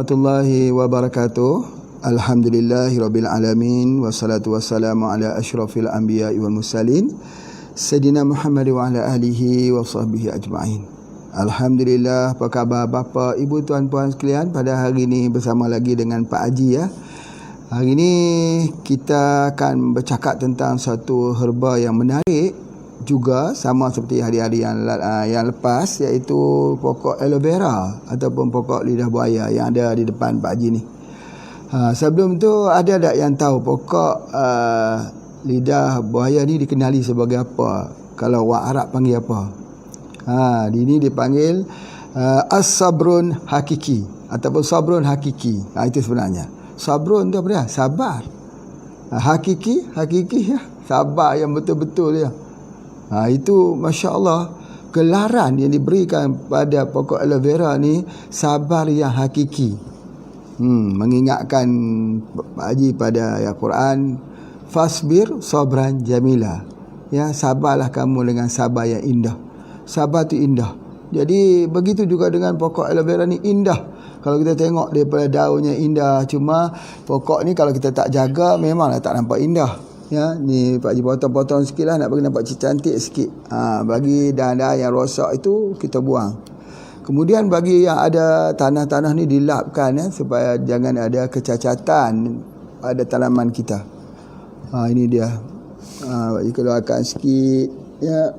Warahmatullahi wabarakatuh. Alhamdulillahirabbil alamin wassalatu wassalamu ala asyrafil anbiya'i wal mursalin Sayyidina Muhammad wa ala alihi wa sahbihi ajma'in. Alhamdulillah, apa khabar bapa, ibu, tuan puan sekalian? Pada hari ini bersama lagi dengan Pak Haji ya. Hari ini kita akan bercakap tentang satu herba yang menarik juga, sama seperti hari-hari yang lepas, iaitu pokok aloe vera ataupun pokok lidah buaya yang ada di depan Pak Haji ni. Sebelum tu, ada tak yang tahu pokok lidah buaya ni dikenali sebagai apa? Kalau orang Arab panggil apa? Ini dipanggil as-sabrun hakiki ataupun sabrun hakiki. Itu sebenarnya. Sabrun tu apa dia? Sabar. Hakiki ya, sabar yang betul-betul dia. Itu Masya Allah, gelaran yang diberikan pada pokok aloe vera ni, sabar yang hakiki. Mengingatkan Pak Haji pada ayat Quran, fasbir sabran jamila. Ya, sabarlah kamu dengan sabar yang indah. Sabar tu indah. Jadi begitu juga dengan pokok aloe vera ni, indah. Kalau kita tengok daripada daunnya indah, cuma pokok ni kalau kita tak jaga memanglah tak nampak indah. Ya, ni Pak Haji potong-potong sikit lah, nak bagi nampak cantik sikit. Bagi dahan-dahan yang rosak itu kita buang. Kemudian bagi yang ada tanah-tanah ni dilapkan ya, supaya jangan ada kecacatan pada tanaman kita. Ini dia. Pak Haji keluarkan sikit ya.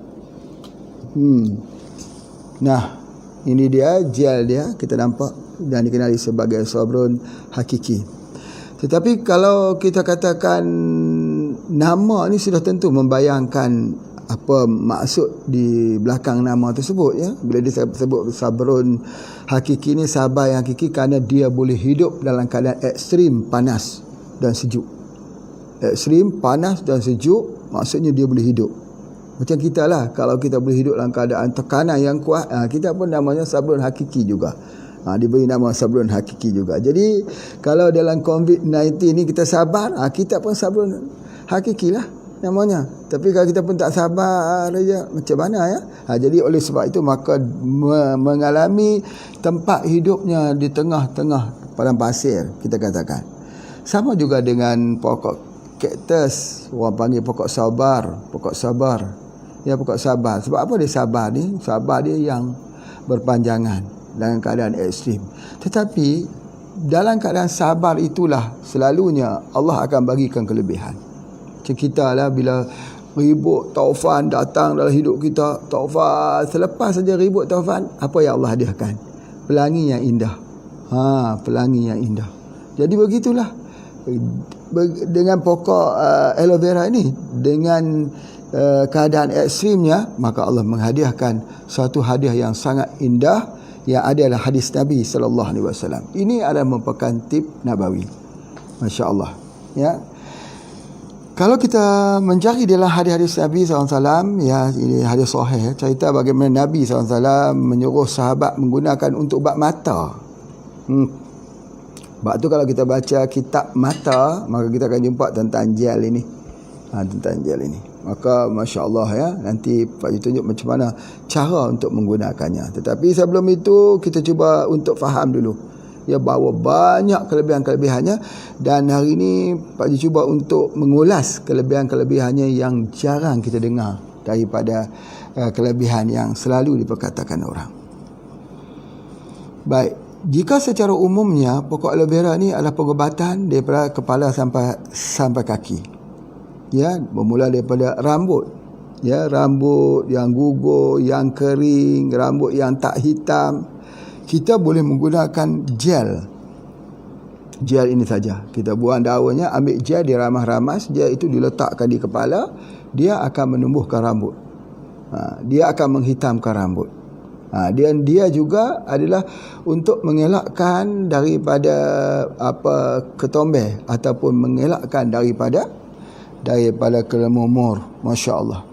Nah, ini dia gel dia, kita nampak, dan dikenali sebagai sabrun hakiki. Tetapi kalau kita katakan nama ni sudah tentu membayangkan apa maksud di belakang nama tersebut ya. Bila dia sebut sabrun hakiki ni, sabar yang hakiki, kerana dia boleh hidup dalam keadaan ekstrim panas dan sejuk. Ekstrim panas dan sejuk, maksudnya dia boleh hidup. Macam kita lah, kalau kita boleh hidup dalam keadaan tekanan yang kuat, kita pun namanya sabrun hakiki juga. Diberi nama sabrun hakiki juga. Jadi kalau dalam COVID-19 ni kita sabar, kita pun sabrun hakiki lah namanya. Tapi kalau kita pun tak sabar aja, macam mana ya? Jadi oleh sebab itu maka mengalami tempat hidupnya di tengah-tengah padang pasir, kita katakan. Sama juga dengan pokok kaktus, orang panggil pokok sabar, pokok sabar. Ya, pokok sabar. Sebab apa dia sabar ni? Sabar dia yang berpanjangan dalam keadaan ekstrim. Tetapi dalam keadaan sabar itulah selalunya Allah akan bagikan kelebihan. Macam kita lah, bila ribut taufan datang dalam hidup kita, taufan, selepas saja ribut taufan, apa yang Allah hadiahkan? Pelangi yang indah. Pelangi yang indah. Jadi begitulah dengan pokok aloe vera ini, dengan keadaan ekstrimnya, maka Allah menghadiahkan suatu hadiah yang sangat indah, yang adalah hadis Nabi sallallahu alaihi wasallam. Ini adalah merupakan tip nabawi. Masya-Allah. Ya. Kalau kita mencari dalam hadis-hadis Nabi sallallahu alaihi wasallam, ya, ini hadis sahih, cerita bagaimana Nabi sallallahu alaihi wasallam menyuruh sahabat menggunakan untuk ubat mata. Sebab tu kalau kita baca kitab mata, maka kita akan jumpa tentang gel ini. Tentang gel ini. Maka Masya Allah ya, nanti Pak Haji tunjuk macam mana cara untuk menggunakannya. Tetapi sebelum itu kita cuba untuk faham dulu ya, bahawa banyak kelebihan-kelebihannya, dan hari ini Pak Haji cuba untuk mengulas kelebihan-kelebihannya yang jarang kita dengar daripada kelebihan yang selalu diperkatakan orang. Baik, jika secara umumnya pokok aloe vera ni adalah pengobatan daripada kepala sampai kaki. Ya, bermula daripada rambut. Ya, rambut yang gugur, yang kering, rambut yang tak hitam. Kita boleh menggunakan gel. Gel ini saja. Kita buang daunnya, ambil gel, diramah-ramas, gel itu diletakkan di kepala, dia akan menumbuhkan rambut. Dia akan menghitamkan rambut. Dan dia juga adalah untuk mengelakkan daripada ketombe, ataupun mengelakkan daripada kelemah umur. Masya Allah.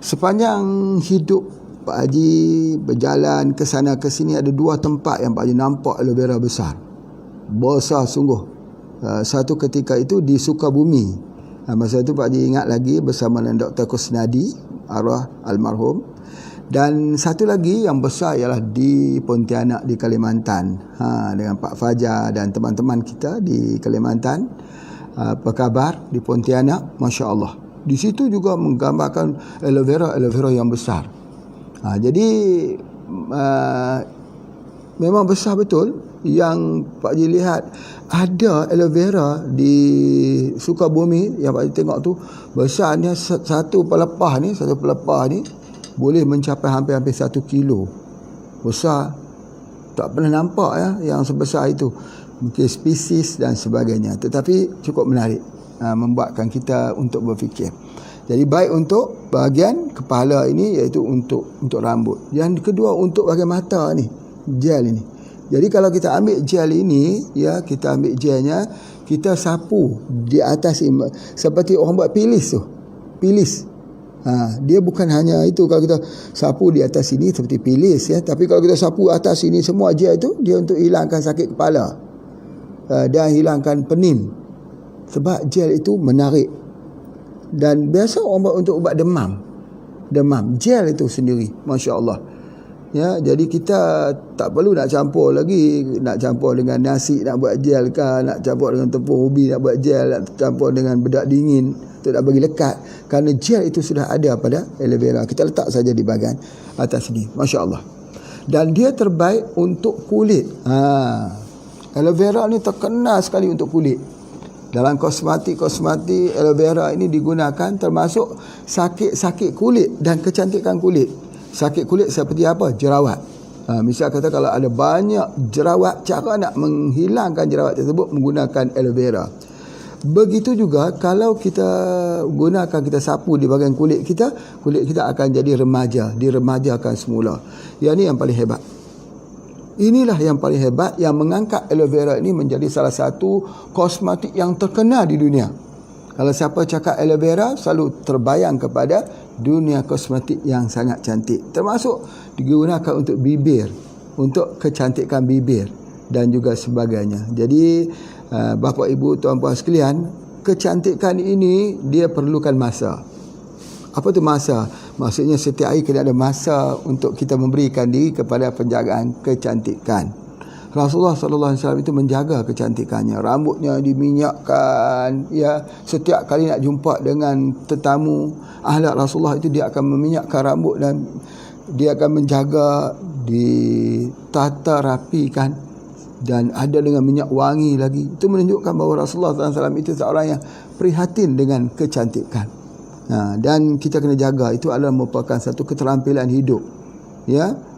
Sepanjang hidup Pak Haji berjalan ke sana ke sini, ada dua tempat yang Pak Haji nampak aloe vera besar. Besar sungguh. Satu ketika itu di Sukabumi. Masa itu Pak Haji ingat lagi bersama dengan Dr. Kusnadi, arwah almarhum. Dan satu lagi yang besar ialah di Pontianak di Kalimantan, dengan Pak Fajar dan teman-teman kita di Kalimantan. Apa khabar di Pontianak? Masya Allah, di situ juga menggambarkan aloe vera yang besar. Jadi memang besar betul. Yang Pak Haji lihat ada aloe vera di Sukabumi yang Pak Haji tengok tu, besarnya satu pelepah ni boleh mencapai hampir 1 kilo. Besar, tak pernah nampak yang sebesar itu. Mungkin spesies dan sebagainya, tetapi cukup menarik, membuatkan kita untuk berfikir. Jadi baik untuk bahagian kepala ini, iaitu untuk rambut. Yang kedua untuk bahagian mata ni, gel ini. Jadi kalau kita ambil gel ini, kita ambil gelnya, kita sapu di atas ini, seperti orang buat pilis tu. Pilis. Dia bukan hanya itu, kalau kita sapu di atas ini seperti pilis, tapi kalau kita sapu atas ini semua gel itu, dia untuk hilangkan sakit kepala dan hilangkan penin. Sebab gel itu menarik. Dan biasa orang buat untuk ubat demam. Gel itu sendiri, Masya Allah. Jadi kita tak perlu nak campur lagi, nak campur dengan nasi nak buat gel ke, nak campur dengan tepung ubi nak buat gel, nak campur dengan bedak dingin untuk nak bagi lekat, kerana gel itu sudah ada pada aloe vera. Kita letak saja di bahagian atas sini, Masya Allah. Dan dia terbaik untuk kulit. Aloe vera ni terkenal sekali untuk kulit. Dalam kosmetik aloe vera ini digunakan, termasuk sakit kulit dan kecantikan kulit. Sakit kulit seperti apa? Jerawat. Misal kata kalau ada banyak jerawat, cara nak menghilangkan jerawat tersebut menggunakan aloe vera. Begitu juga kalau kita gunakan, kita sapu di bahagian kulit kita akan jadi remaja, diremajakan semula. Yang ini yang paling hebat. Inilah yang paling hebat, yang mengangkat aloe vera ini menjadi salah satu kosmetik yang terkenal di dunia. Kalau siapa cakap aloe vera, selalu terbayang kepada dunia kosmetik yang sangat cantik. Termasuk digunakan untuk bibir, untuk kecantikan bibir dan juga sebagainya. Jadi bapa ibu, tuan-puan sekalian, kecantikan ini dia perlukan masa. Apa tu masa? Maksudnya setiap hari kena ada masa untuk kita memberikan diri kepada penjagaan kecantikan. Rasulullah sallallahu alaihi wasallam itu menjaga kecantikannya, rambutnya diminyakkan, setiap kali nak jumpa dengan tetamu, ahlak Rasulullah itu dia akan meminyakkan rambut dan dia akan menjaga, ditata rapikan dan ada dengan minyak wangi lagi. Itu menunjukkan bahawa Rasulullah sallallahu alaihi wasallam itu seorang yang prihatin dengan kecantikan. Dan kita kena jaga, itu adalah merupakan satu keterampilan hidup,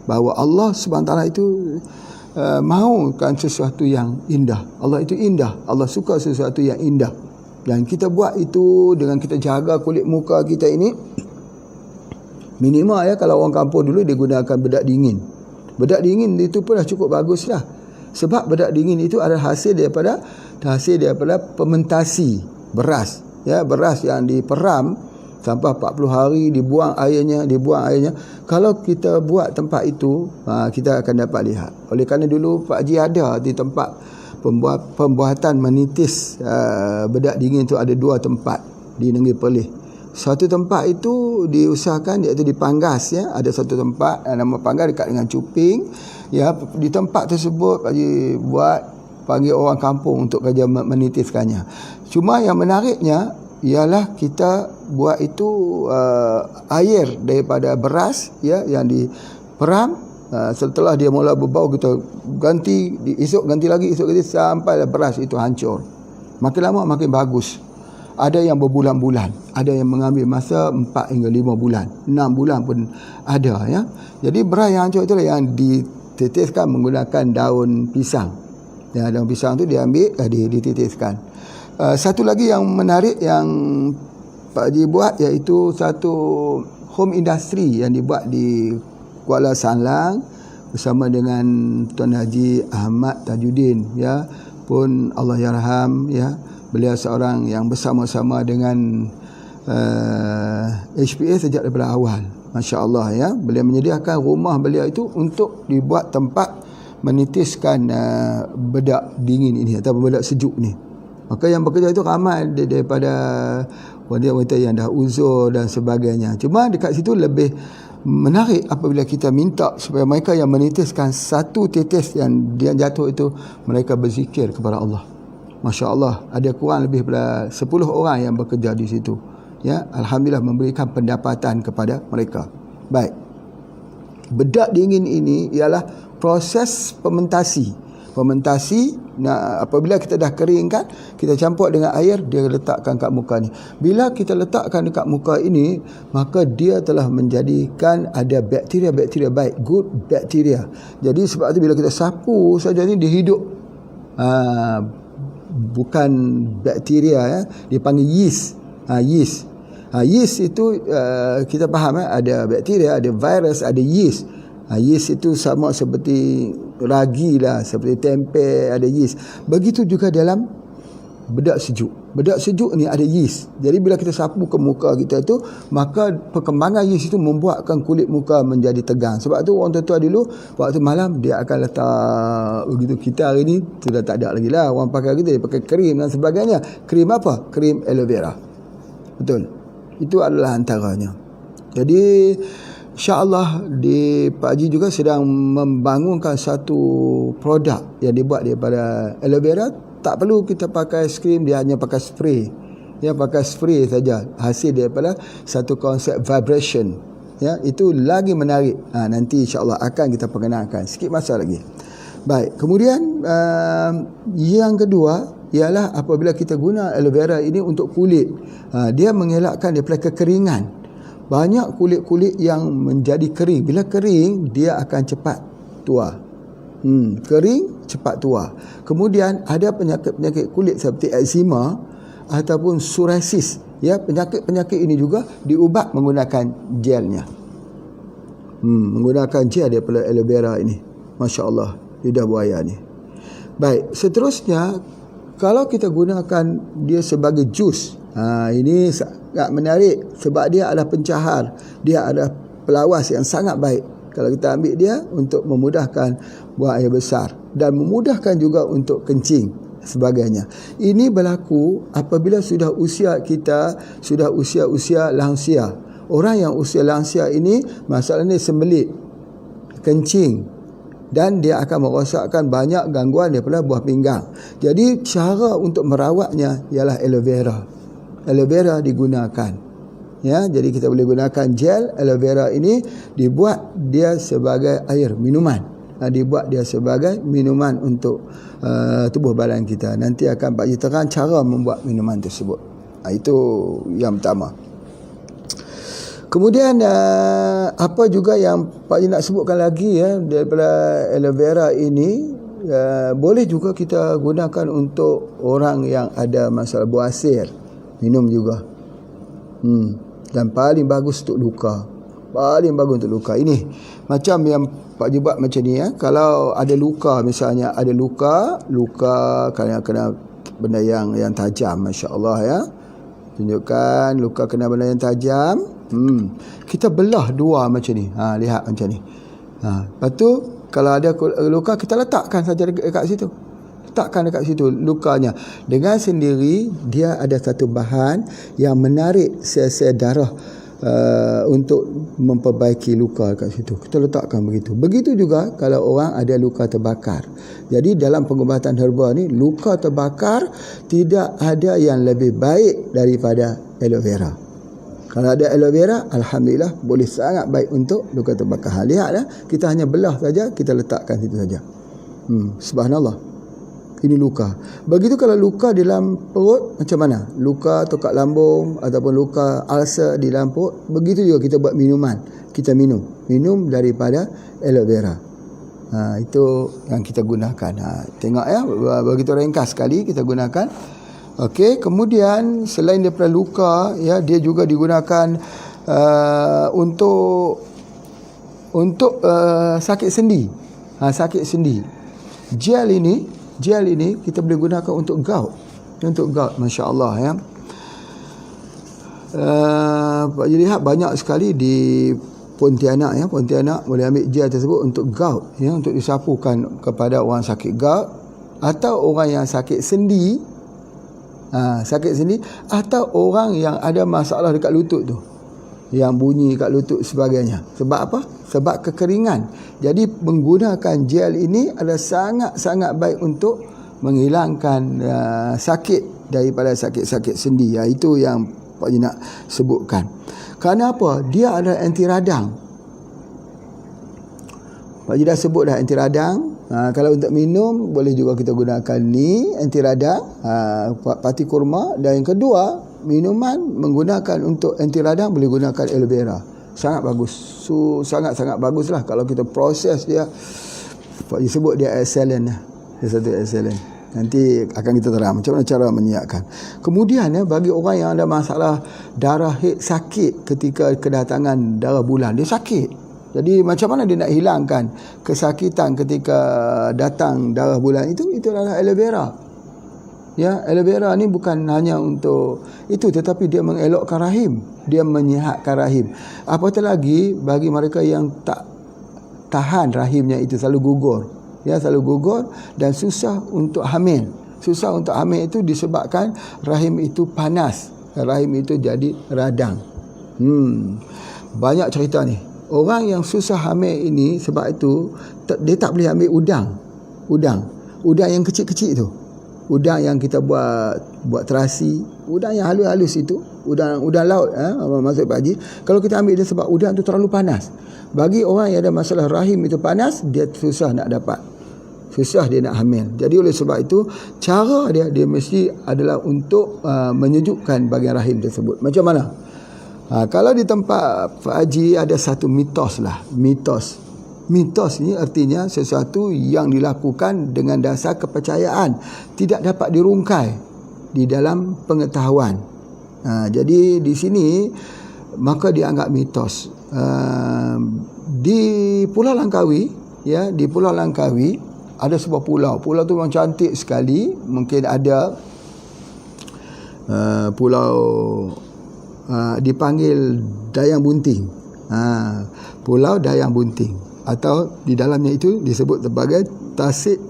bahawa Allah Subhanahu Wa Taala itu mahukan sesuatu yang indah. Allah itu indah, Allah suka sesuatu yang indah, dan kita buat itu dengan kita jaga kulit muka kita ini. Minimal kalau orang kampung dulu dia gunakan bedak dingin. Bedak dingin itu pun dah cukup bagus lah, sebab bedak dingin itu adalah hasil daripada fermentasi beras, beras yang diperam sampai 40 hari, dibuang airnya. Kalau kita buat tempat itu, kita akan dapat lihat. Oleh kerana dulu Pak Haji ada di tempat pembuatan menitis bedak dingin itu, ada 2 tempat di Negeri Perlis. Satu tempat itu diusahakan, iaitu di Panggas, ada satu tempat nama Panggas dekat dengan Cuping. Di tempat tersebut Pak Haji panggil orang kampung untuk kerja menitiskannya. Cuma yang menariknya ialah kita buat itu air daripada beras yang diperam. Setelah dia mula berbau, kita ganti, esok ganti lagi sampai beras itu hancur. Makin lama makin bagus. Ada yang berbulan-bulan, ada yang mengambil masa 4 hingga 5 bulan, 6 bulan pun ada. Jadi beras yang hancur itulah yang dititiskan menggunakan daun pisang. Daun pisang tu diambil, dititiskan. Satu lagi yang menarik yang Pak Haji buat, iaitu satu home industry yang dibuat di Kuala Sanlang bersama dengan Tuan Haji Ahmad Tajuddin, pun Allah yarham, beliau seorang yang bersama-sama dengan HPA sejak daripada awal. Masya Allah, beliau menyediakan rumah beliau itu untuk dibuat tempat menitiskan bedak dingin ini atau bedak sejuk ni. Maka yang bekerja itu ramai daripada wanita-wanita yang dah uzur dan sebagainya. Cuma dekat situ lebih menarik apabila kita minta supaya mereka yang meneteskan satu tetes yang dia jatuh itu, mereka berzikir kepada Allah. Masya Allah, ada kurang lebih daripada 10 orang yang bekerja di situ. Ya, alhamdulillah memberikan pendapatan kepada mereka. Baik. Bedak dingin ini ialah proses fermentasi. Fermentasi, apabila kita dah keringkan, kita campur dengan air, dia letakkan kat muka ni. Bila kita letakkan dekat muka ini, maka dia telah menjadikan ada bakteria-bakteria baik, good bacteria. Jadi sebab tu bila kita sapu saja ni, dia hidup. Bukan bakteria, ya, dia panggil yeast. Yeast. Yeast itu kita faham, ada bakteria, ada virus, ada yeast. Yeast itu sama seperti ragi lah, seperti tempe ada yeast. Begitu juga dalam bedak sejuk. Bedak sejuk ni ada yeast. Jadi bila kita sapu ke muka kita tu, maka perkembangan yeast itu membuatkan kulit muka menjadi tegang. Sebab tu orang tua-tua dulu waktu malam dia akan letak begitu. Kita hari ni sudah tak ada lagi lah orang pakai kita, dia pakai krim dan sebagainya. Krim apa? Krim aloe vera. Betul. Itu adalah antaranya. Jadi insya-Allah di Pak Haji juga sedang membangunkan satu produk yang dibuat daripada aloe vera. Tak perlu kita pakai es krim, dia hanya pakai spray. Ya, pakai spray saja. Hasil daripada satu konsep vibration. Ya, itu lagi menarik. Nanti insya-Allah akan kita perkenalkan. Sikit masa lagi. Baik, kemudian yang kedua ialah apabila kita guna aloe vera ini untuk kulit. Dia mengelakkan daripada kekeringan. Banyak kulit-kulit yang menjadi kering. Bila kering, dia akan cepat tua. Kering, cepat tua. Kemudian ada penyakit-penyakit kulit seperti eczema ataupun psoriasis. Ya, penyakit-penyakit ini juga diubat menggunakan gelnya. Menggunakan gel daripada aloe vera ini. Masya Allah, lidah buaya ni. Baik, seterusnya kalau kita gunakan dia sebagai jus, ini sangat menarik sebab dia adalah pencahar, dia adalah pelawas yang sangat baik. Kalau kita ambil dia untuk memudahkan buang air besar dan memudahkan juga untuk kencing sebagainya. Ini berlaku apabila sudah usia kita sudah usia lansia. Orang yang usia lansia ini masalahnya sembelit, kencing, dan dia akan merosakkan banyak gangguan daripada buah pinggang. Jadi cara untuk merawatnya ialah aloe vera. Aloe vera digunakan. Ya, jadi kita boleh gunakan gel aloe vera ini, dibuat dia sebagai air minuman. Dibuat dia sebagai minuman untuk tubuh badan kita. Nanti akan Pak Haji terang cara membuat minuman tersebut. Itu yang pertama. Kemudian apa juga yang Pak Haji nak sebutkan lagi daripada aloe vera ini, boleh juga kita gunakan untuk orang yang ada masalah buasir, minum juga. Dan paling bagus untuk luka. Paling bagus untuk luka. Ini macam yang Pak Haji buat macam ni. Kalau ada luka, misalnya ada luka kena benda yang tajam, masya-Allah ya. Tunjukkan luka kena benda yang tajam. Kita belah dua macam ni. Lihat macam ni. Lepas tu kalau ada luka, kita letakkan saja dekat situ. Letakkan dekat situ lukanya. Dengan sendiri dia ada satu bahan yang menarik sel-sel darah untuk memperbaiki luka dekat situ. Kita letakkan begitu. Begitu juga kalau orang ada luka terbakar. Jadi dalam pengobatan herba ni, luka terbakar tidak ada yang lebih baik daripada aloe vera. Kalau ada aloe vera, alhamdulillah boleh sangat baik untuk luka terbakar. Lihatlah, kita hanya belah saja, kita letakkan situ saja. Subhanallah. Ini luka. Begitu kalau luka di dalam perut, macam mana? Luka tokak lambung ataupun luka ulcer di dalam perut, begitu juga kita buat minuman. Kita minum daripada aloe vera. Itu yang kita gunakan. Tengok ya, begitu ringkas sekali kita gunakan. Okey, kemudian selain daripada luka, ya, dia juga digunakan untuk sakit sendi. Sakit sendi. Gel ini kita boleh gunakan untuk gout. Untuk gout, masya-Allah ya. Pak Haji lihat banyak sekali di Pontianak ya. Pontianak boleh ambil gel tersebut untuk gout ya, untuk disapukan kepada orang sakit gout atau orang yang sakit sendi. Sakit sendi atau orang yang ada masalah dekat lutut tu. yang bunyi kat lutut sebagainya. Sebab apa? Sebab kekeringan. Jadi menggunakan gel ini adalah sangat-sangat baik untuk menghilangkan sakit daripada sakit-sakit sendi. Itu yang Pak Haji nak sebutkan. Kerana apa? Dia adalah anti radang. Pak Haji dah sebut dah anti radang. Kalau untuk minum boleh juga kita gunakan ni anti radang, pati kurma. Dan yang kedua, minuman menggunakan untuk anti radang boleh gunakan aloe vera. Sangat bagus. Sangat-sangat baguslah kalau kita proses dia. Pak Haji sebut dia excellent lah. Dia satu excellent. Nanti akan kita terang macam mana cara menyiapkan. Kemudian bagi orang yang ada masalah darah haid sakit ketika kedatangan darah bulan, dia sakit. Jadi macam mana dia nak hilangkan kesakitan ketika datang darah bulan itu adalah aloe vera. Ya, aloe vera ni bukan hanya untuk itu, tetapi dia mengelokkan rahim, dia menyihatkan rahim. Apatah lagi bagi mereka yang tak tahan rahimnya itu selalu gugur. Ya, selalu gugur dan susah untuk hamil. Susah untuk hamil itu disebabkan rahim itu panas. Rahim itu jadi radang. Banyak cerita ni. Orang yang susah hamil ini sebab itu dia tak boleh ambil udang yang kecil-kecil tu. Udang yang kita buat terasi, udang yang halus-halus itu, udang laut maksud Pak Haji. Kalau kita ambil dia sebab udang tu terlalu panas. Bagi orang yang ada masalah rahim itu panas, dia susah nak dapat. Susah dia nak hamil. Jadi oleh sebab itu cara dia mesti adalah untuk menyejukkan bahagian rahim tersebut. Macam mana? Kalau di tempat Pak Haji ada satu mitos lah. Mitos ni artinya sesuatu yang dilakukan dengan dasar kepercayaan, tidak dapat dirungkai di dalam pengetahuan. Jadi di sini maka dianggap mitos. Di Pulau Langkawi, ya, di Pulau Langkawi ada sebuah pulau. Pulau tu memang cantik sekali. Mungkin ada pulau dipanggil Dayang Bunting. Pulau Dayang Bunting, atau di dalamnya itu disebut sebagai Tasik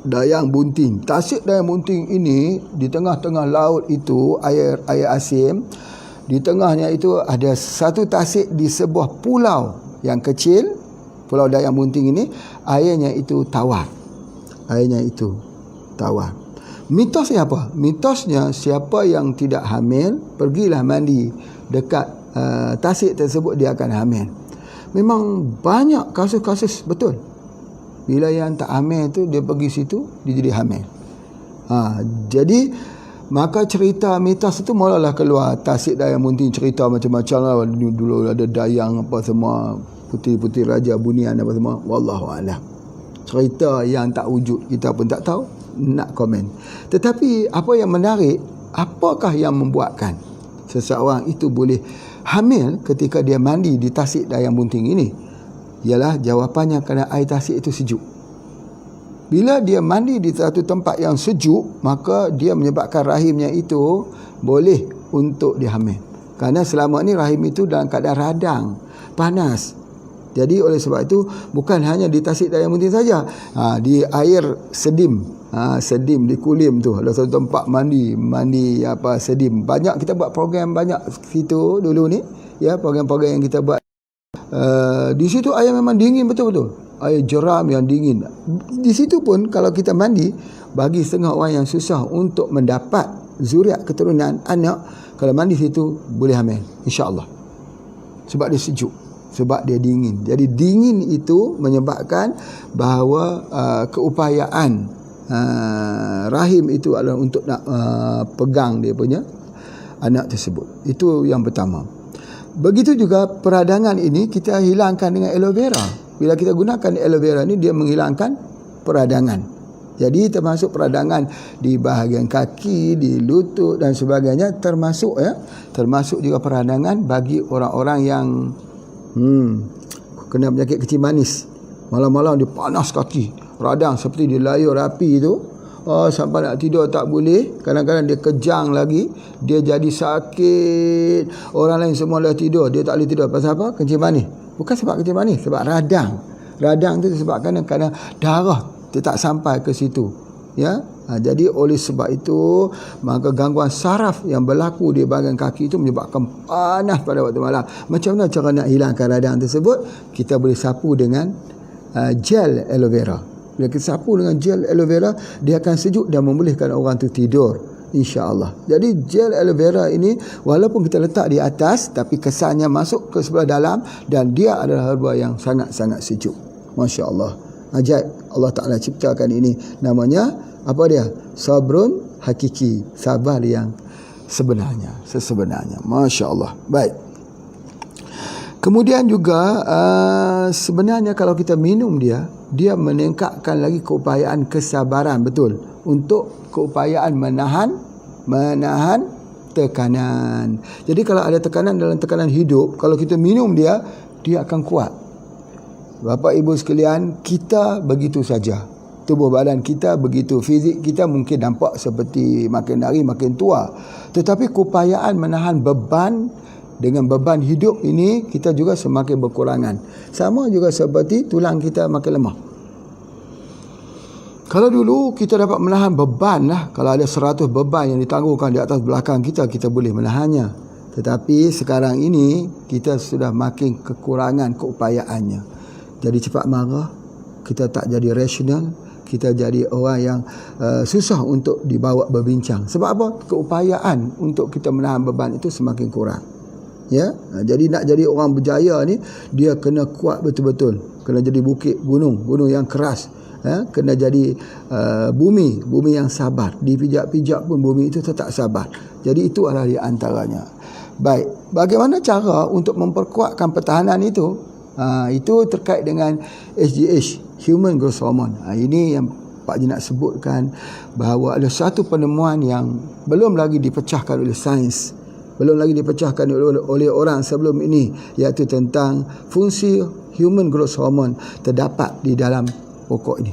Dayang Bunting. Tasik Dayang Bunting ini di tengah-tengah laut itu air asin. Di tengahnya itu ada satu tasik di sebuah pulau yang kecil. Pulau Dayang Bunting ini airnya itu tawar. Mitosnya apa? Mitosnya siapa yang tidak hamil pergilah mandi dekat tasik tersebut, dia akan hamil. Memang banyak kasus-kasus betul. Bila yang tak hamil tu dia pergi situ, dia jadi hamil. Jadi maka cerita mitos itu mulalah keluar. Tasik Dayang Bunting cerita macam-macam lah. Dulu ada dayang apa semua, putih-putih raja bunian apa semua. Wallahu a'lam. Cerita yang tak wujud, kita pun tak tahu nak komen. Tetapi apa yang menarik, apakah yang membuatkan seseorang itu boleh hamil ketika dia mandi di Tasik Dayang Bunting ini? Ialah jawapannya kerana air tasik itu sejuk. Bila dia mandi di satu tempat yang sejuk, maka dia menyebabkan rahimnya itu boleh untuk dia hamil. Kerana selama ni rahim itu dalam keadaan radang, panas. Jadi oleh sebab itu bukan hanya di Tasik Dayang Bunting saja, di air sedim, sedim di Kulim tu ada satu tempat mandi apa sedim. Banyak kita buat program banyak situ dulu ni, ya, program-program yang kita buat. Di situ air memang dingin betul-betul. Air jeram yang dingin. Di situ pun kalau kita mandi, bagi setengah orang yang susah untuk mendapat zuriat keturunan anak, kalau mandi situ boleh hamil, insya-Allah. Sebab dia sejuk, sebab dia dingin. Jadi dingin itu menyebabkan bahawa keupayaan rahim itu adalah untuk nak pegang dia punya anak tersebut. Itu yang pertama. Begitu juga peradangan ini kita hilangkan dengan aloe vera. Bila kita gunakan aloe vera ni, dia menghilangkan peradangan. Jadi termasuk peradangan di bahagian kaki, di lutut dan sebagainya, termasuk juga peradangan bagi orang-orang yang kena penyakit kencing manis. Malam-malam dia panas kaki, radang seperti dilayur api itu. Sampai nak tidur tak boleh. Kadang-kadang dia kejang lagi, dia jadi sakit. Orang lain semua dah tidur, dia tak boleh tidur. Pasal apa? Kencing manis. Bukan sebab kencing manis, sebab radang. Radang tu disebabkan kerana darah dia tak sampai ke situ. Ya, Jadi oleh sebab itu, maka gangguan saraf yang berlaku di bahagian kaki itu menyebabkan panas pada waktu malam. Macam mana cara nak hilangkan radang tersebut? Kita boleh sapu dengan gel aloe vera. Bila kita sapu dengan gel aloe vera, dia akan sejuk dan membolehkan orang tu tidur, insya-Allah. Jadi gel aloe vera ini walaupun kita letak di atas, tapi kesannya masuk ke sebelah dalam dan dia adalah herba yang sangat-sangat sejuk. Masya-Allah. Ajaib Allah Taala ciptakan ini. Namanya apa dia? Sabrun hakiki, sabar yang sebenarnya. Masya-Allah. Baik. Kemudian juga sebenarnya kalau kita minum dia meningkatkan lagi keupayaan kesabaran, betul, untuk keupayaan menahan tekanan. Jadi kalau ada tekanan dalam tekanan hidup, kalau kita minum dia akan kuat. Bapak Ibu sekalian, kita begitu saja. Tubuh badan kita begitu, fizik kita mungkin nampak seperti makin hari makin tua, tetapi keupayaan menahan beban dengan beban hidup ini kita juga semakin berkurangan. Sama juga seperti tulang kita makin lemah. Kalau dulu kita dapat menahan beban lah, kalau ada 100 beban yang ditangguhkan di atas belakang kita boleh menahannya. Tetapi sekarang ini kita sudah makin kekurangan keupayaannya. Jadi cepat marah, kita tak jadi rasional, kita jadi orang yang susah untuk dibawa berbincang. Sebab apa? Keupayaan untuk kita menahan beban itu semakin kurang. Ya, jadi nak jadi orang berjaya ni, dia kena kuat betul-betul, kena jadi bukit, gunung yang keras, kena jadi bumi yang sabar. Dipijak-pijak pun bumi itu tetap sabar. Jadi itu adalah di antaranya. Baik, bagaimana cara untuk memperkuatkan pertahanan itu? Itu terkait dengan HGH, Human Growth Hormone. Ini yang Pak Haji nak sebutkan, bahawa ada satu penemuan yang belum lagi dipecahkan oleh sains, belum lagi dipecahkan oleh orang sebelum ini, iaitu tentang fungsi Human Growth Hormone terdapat di dalam pokok ini.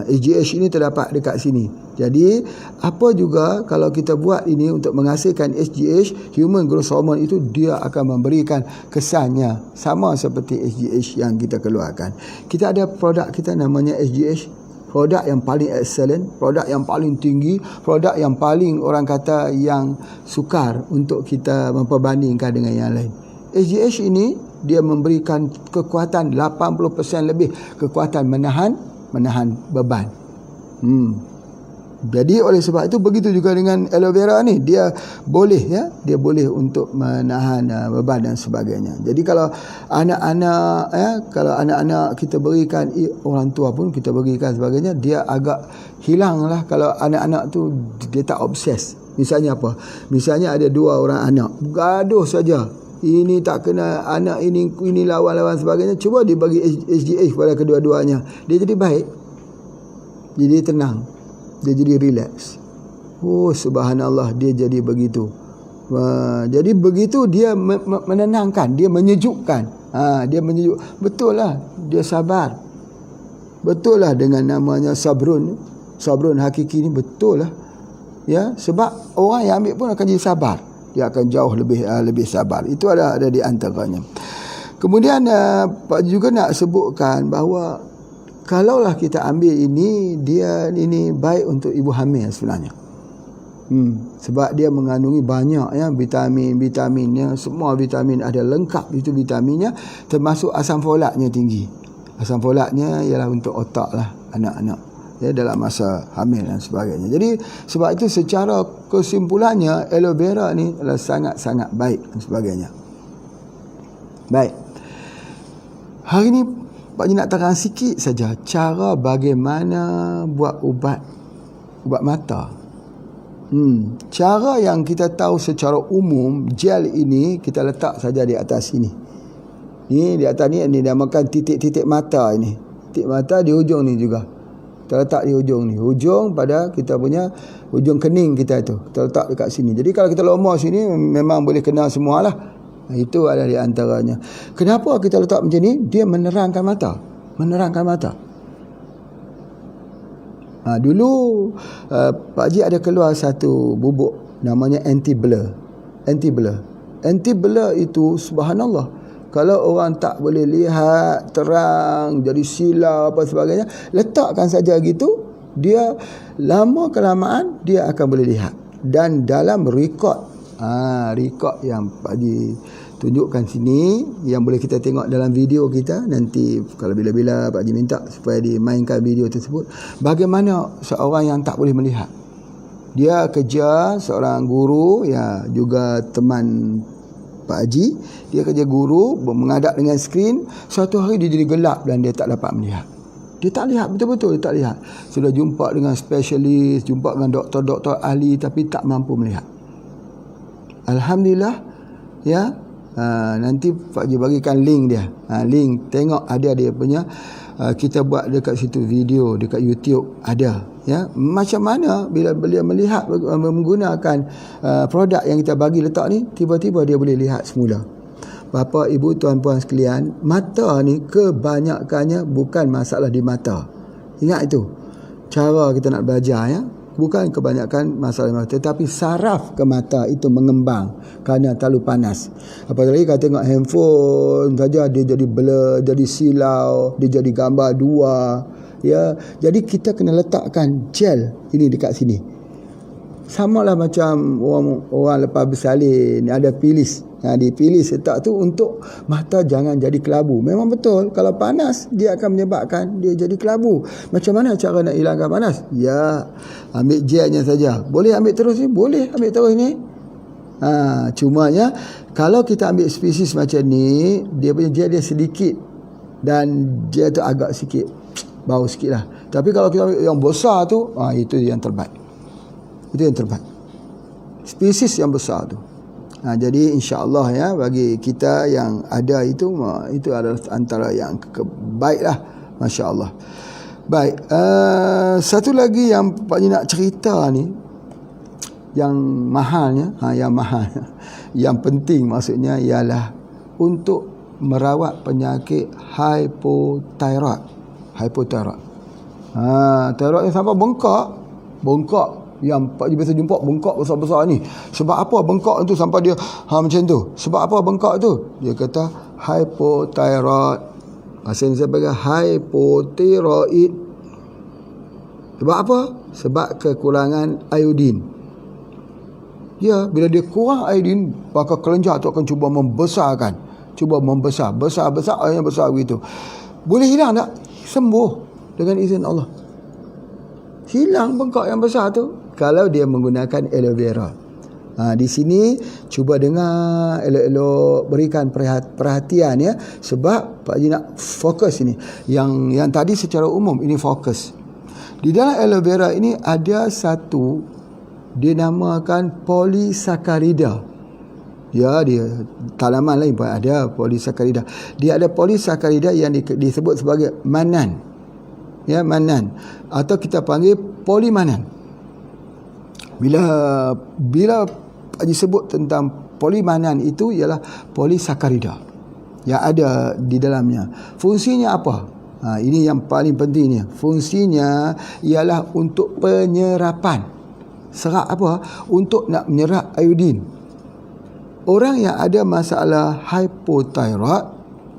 HGH ini terdapat dekat sini. Jadi apa juga kalau kita buat ini untuk menghasilkan HGH, Human Growth Hormone itu, dia akan memberikan kesannya sama seperti HGH yang kita keluarkan. Kita ada produk kita namanya HGH, produk yang paling excellent, produk yang paling tinggi, produk yang paling orang kata yang sukar untuk kita memperbandingkan dengan yang lain. HGH ini dia memberikan kekuatan 80% lebih, kekuatan menahan beban. Jadi oleh sebab itu begitu juga dengan aloe vera ni, dia boleh untuk menahan beban dan sebagainya. Jadi kalau anak-anak kita berikan, orang tua pun kita berikan sebagainya, dia agak hilanglah. Kalau anak-anak tu dia tak obses. Misalnya apa? Misalnya ada 2 orang anak gaduh saja, ini tak kena, anak ini lawan sebagainya, cuba dibagi HGH kepada kedua-duanya, dia jadi baik, jadi tenang, dia jadi relax. Oh subhanallah, dia jadi begitu. Jadi begitu dia menenangkan, dia menyejukkan. Dia menyejuk. Betul lah, dia sabar. Betul lah dengan namanya sabrun hakiki ni, betul lah. Ya, sebab orang yang ambil pun akan jadi sabar. Dia akan jauh lebih sabar. Itu ada di antaranya. Kemudian Pak juga nak sebutkan bahawa kalaulah kita ambil ini, dia ini baik untuk ibu hamil sebenarnya. Sebab dia mengandungi banyak vitaminnya, semua vitamin ada lengkap itu vitaminnya, termasuk asam folatnya tinggi. Asam folatnya ialah untuk otak lah anak-anak, ya, dalam masa hamil dan sebagainya. Jadi sebab itu secara kesimpulannya aloe vera ni adalah sangat-sangat baik dan sebagainya. Baik. Hari ni Pak Haji nak terang sikit saja cara bagaimana buat ubat mata. Cara yang kita tahu secara umum, gel ini kita letak saja di atas sini. Ni di atas ni dinamakan titik-titik mata ini. Titik mata di hujung ni juga. Kita letak di hujung ni. Hujung pada kita punya hujung kening kita tu. Kita letak dekat sini. Jadi kalau kita lomar sini memang boleh kena semualah. Itu ada di antaranya. Kenapa kita letak macam ni? Dia menerangkan mata. Menerangkan mata. Dulu Pak Haji ada keluar satu bubuk namanya anti-blur. Anti-blur itu subhanallah, kalau orang tak boleh lihat terang, jadi silau apa sebagainya, letakkan saja gitu, dia lama kelamaan dia akan boleh lihat. Dan dalam rekod yang Pak Haji tunjukkan sini, yang boleh kita tengok dalam video kita nanti, kalau bila-bila Pak Haji minta supaya dimainkan video tersebut, bagaimana seorang yang tak boleh melihat, dia kerja seorang guru, ya juga teman Pak Haji, dia kerja guru menghadap dengan skrin. Suatu hari dia jadi gelap dan dia tak dapat melihat. Dia tak lihat, betul-betul dia tak lihat. Sudah jumpa dengan spesialis, jumpa dengan doktor-doktor ahli, tapi tak mampu melihat. Alhamdulillah, ya. Nanti Pak Haji bagikan link dia. Link, tengok ada dia punya, kita buat dekat situ video, dekat YouTube ada, ya. Macam mana bila beliau melihat menggunakan produk yang kita bagi letak ni, tiba-tiba dia boleh lihat semula. Bapa, ibu, tuan-puan sekalian, mata ni kebanyakannya bukan masalah di mata. Ingat itu. Cara kita nak belajar, ya. Bukan kebanyakan masalah mata, tetapi saraf ke mata itu mengembang kerana terlalu panas. Apalagi kalau tengok handphone saja, dia jadi blur, jadi silau, dia jadi gambar dua, ya. Jadi kita kena letakkan gel ini dekat sini. Samalah macam orang lepas bersalin, ada pilis. Dipilis letak tu untuk mata jangan jadi kelabu. Memang betul, kalau panas dia akan menyebabkan dia jadi kelabu. Macam mana cara nak hilangkan panas? Ya, ambil gelnya saja. Boleh ambil terus ni? Boleh ambil terus ni. Cumanya kalau kita ambil spesies macam ni, dia punya gel dia sedikit dan dia tu agak sikit bau sikit lah. Tapi kalau kita ambil yang besar tu, itu yang terbaik. Itu yang terbaik. Spesies yang besar tu. Jadi insya-Allah, ya, bagi kita yang ada itu adalah antara yang baik lah, masya-Allah. Baik, satu lagi yang Pak Haji nak cerita ni, yang mahalnya, yang mahal, yang penting maksudnya ialah untuk merawat penyakit hypothyroid. Thyroid yang sampai bengkak yang Pak Haji biasa jumpa bengkak besar-besar ni. Sebab apa bengkak tu sampai dia macam tu? Sebab apa bengkak tu? Dia kata hypothyroid. Asal saya panggil hypothyroid. Sebab apa? Sebab kekurangan iodin. Ya, bila dia kurang iodin, maka kelenjar tu akan cuba membesarkan. Besar-besar yang besar begitu. Boleh hilang tak? Sembuh dengan izin Allah. Hilang bengkak yang besar tu kalau dia menggunakan aloe vera. Di sini cuba dengar elok-elok, berikan perhatian, ya, sebab Pak Haji nak fokus ini. Yang tadi secara umum, ini fokus. Di dalam aloe vera ini ada satu dinamakan polisakarida. Ya, dia tanaman lain pun ada polisakarida. Dia ada polisakarida yang disebut sebagai manan. Ya, manan, atau kita panggil polimanan. Bila Pak Haji sebut tentang polimanan, itu ialah polisakarida yang ada di dalamnya. Fungsinya apa? Ini yang paling pentingnya. Fungsinya ialah untuk penyerapan. Serap apa? Untuk nak menyerap iodin. Orang yang ada masalah hypothyroid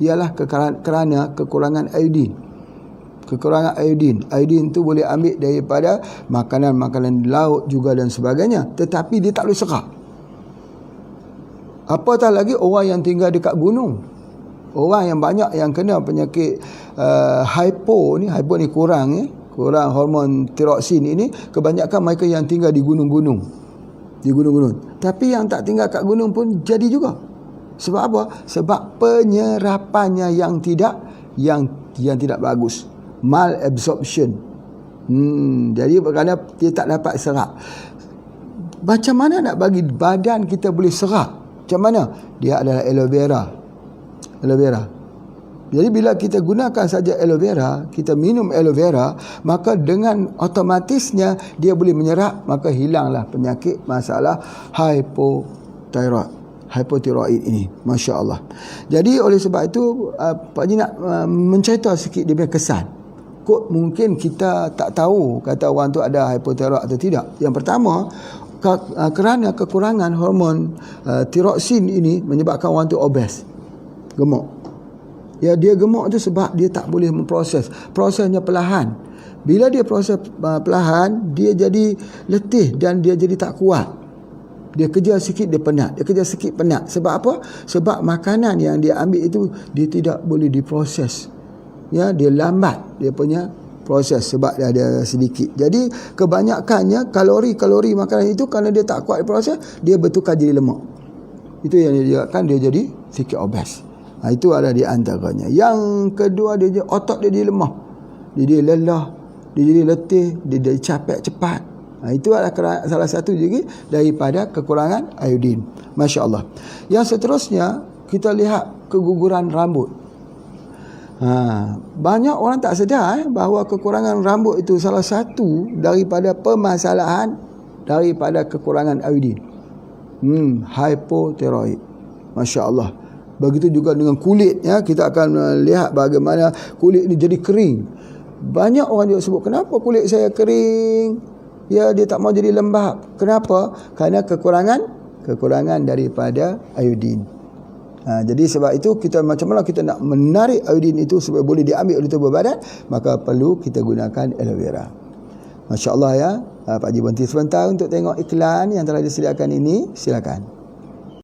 ialah kerana kekurangan iodin. Iodin tu boleh ambil daripada makanan-makanan laut juga dan sebagainya, tetapi dia tak boleh serap. Apatah lagi orang yang tinggal dekat gunung. Orang yang banyak yang kena penyakit hypo ni kurang hormon tiroksin ini, kebanyakan mereka yang tinggal di gunung-gunung. Tapi yang tak tinggal kat gunung pun jadi juga. Sebab apa? Sebab penyerapannya yang tidak bagus. Malabsorption. Jadi kerana dia tak dapat serap. Macam mana nak bagi badan kita boleh serap? Macam mana? Dia adalah aloe vera. Jadi bila kita gunakan saja aloe vera, kita minum aloe vera, maka dengan otomatisnya dia boleh menyerap, maka hilanglah penyakit masalah hypothyroid ini. Masya Allah. Jadi oleh sebab itu Pak Haji nak mencerita sikit dia punya kesan. Mungkin kita tak tahu kata orang tu ada hypothyroid atau tidak. Yang pertama, kerana kekurangan hormon tiroksin ini menyebabkan orang tu obes, gemuk. Ya, dia gemuk tu sebab dia tak boleh memproses. Prosesnya perlahan. Bila dia proses perlahan, dia jadi letih dan dia jadi tak kuat. Dia kerja sikit dia penat, dia kerja sikit penat. Sebab apa? Sebab makanan yang dia ambil itu dia tidak boleh diproses. Ya, dia lambat dia punya proses sebab dia ada sedikit. Jadi kebanyakannya kalori makanan itu kerana dia tak kuat diproses, dia bertukar jadi lemak. Itu yang dia jadi sikit obes. Itu ada di antaranya. Yang kedua, dia otot dia jadi lemah. Dia jadi lelah, dia jadi letih, dia jadi capek cepat. Itu adalah salah satu juga daripada kekurangan iodin. Masya Allah. Yang seterusnya, kita lihat keguguran rambut. Banyak orang tak sedar bahawa kekurangan rambut itu salah satu daripada permasalahan daripada kekurangan iodin. Hypothyroid. Masya Allah. Begitu juga dengan kulit, ya, kita akan lihat bagaimana kulit ini jadi kering. Banyak orang juga sebut, kenapa kulit saya kering? Ya, dia tak mau jadi lembap. Kenapa? Kerana kekurangan daripada iodin. Jadi sebab itu kita macam mana kita nak menarik iodin itu supaya boleh diambil oleh tubuh badan, maka perlu kita gunakan aloe vera. Masya Allah, ya. Pak Haji berhenti sebentar untuk tengok iklan yang telah disediakan ini. Silakan.